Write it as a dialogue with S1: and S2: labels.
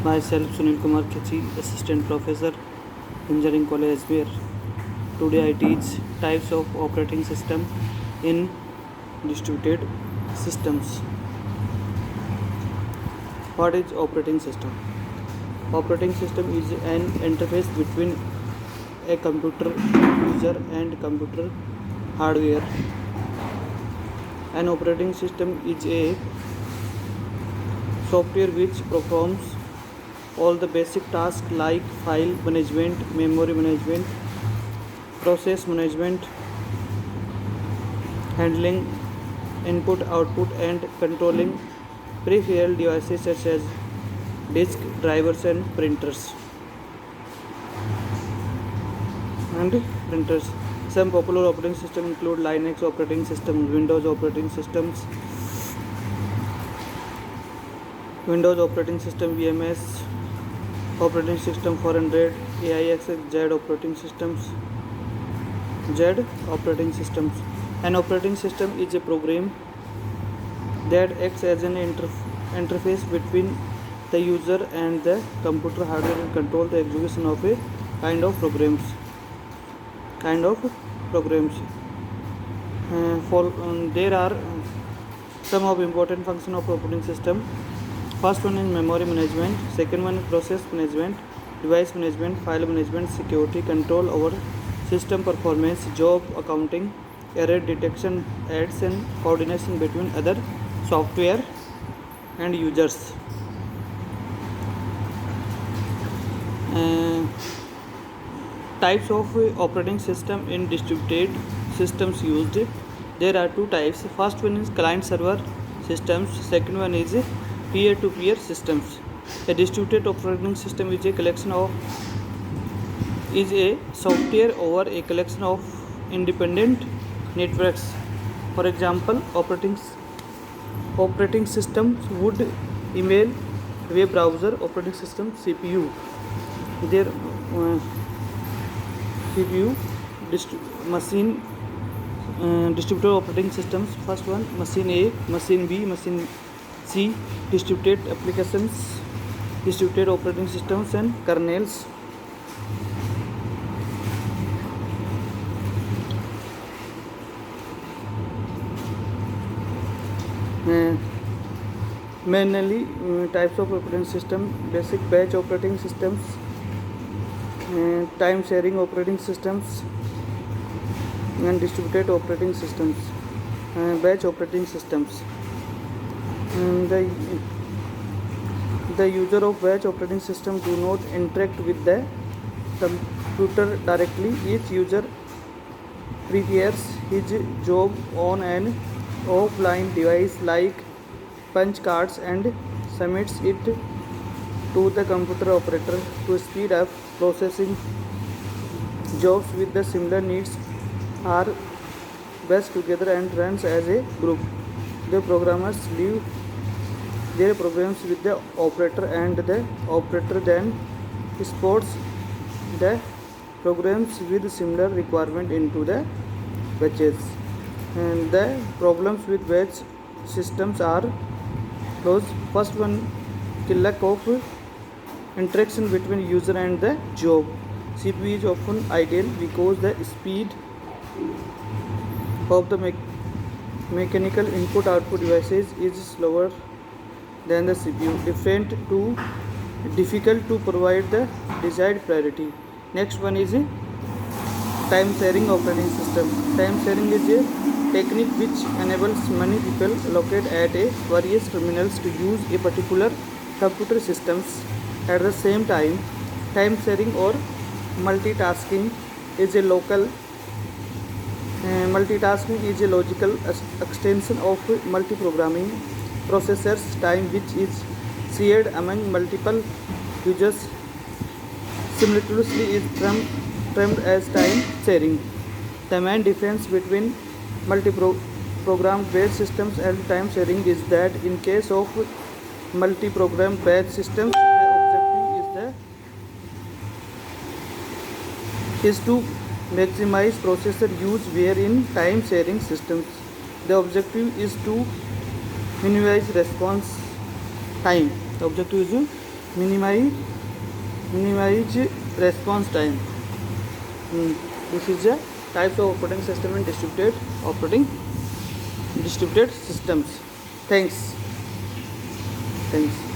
S1: Myself Sunil Kumar Kichi, Assistant Professor, Engineering College Ajmer. Today I teach types of operating system in distributed systems. What is operating system? Operating system is an interface between a computer user and computer hardware. An operating system is a software which performs all the basic tasks like file management, memory management, process management, handling input, output, and controlling peripheral devices such as disk, drivers, and printers. Some popular operating systems include Linux operating system, Windows operating systems, Windows operating system, VMS operating system 400, AIX, Z operating systems, Z operating systems. An operating system is a program that acts as an interface between the user and the computer hardware and control the execution of a kind of programs. There are some of important function of operating system. First one is memory management, second one is process management, device management, file management, security, control over system performance, job accounting, error detection, ads, and coordination between other software and users. Types of operating system in distributed systems used. There are two types. First one is client server systems, second one is peer-to-peer systems. A distributed operating system is a software over a collection of independent networks. For example, operating systems would email, web browser, operating system, CPU. Their CPU machine distributed operating systems. First one, machine A, machine B, machine C, distributed applications, distributed operating systems, and kernels. Mainly types of operating system: basic batch operating systems, time sharing operating systems, and distributed operating systems. Batch operating systems. The user of batch operating system do not interact with the computer directly. Each user prepares his job on an offline device like punch cards and submits it to the computer operator to speed up processing. Jobs with the similar needs are batched together and runs as a group. The programmers leave their programs with the operator and the operator then exports the programs with similar requirement into the batches. And the problems with batch systems are those: first one, the lack of interaction between user and the job. CPU is often ideal because the speed of the mechanical input output devices is slower than the CPU, difficult to provide the desired priority. Next one is time sharing operating system. Time sharing is a technique which enables many people located at various terminals to use a particular computer systems at the same time. Time sharing or multitasking is a logical extension of multi-programming processors time which is shared among multiple users. Simultaneously is termed as time sharing. The main difference between multi-program based systems and time sharing is that in case of multi-program batch systems, the objective is to maximize processor use, where in time sharing systems the objective is to minimize response time. The objective is to minimize response time. This is a types of operating system and distributed systems. Thanks.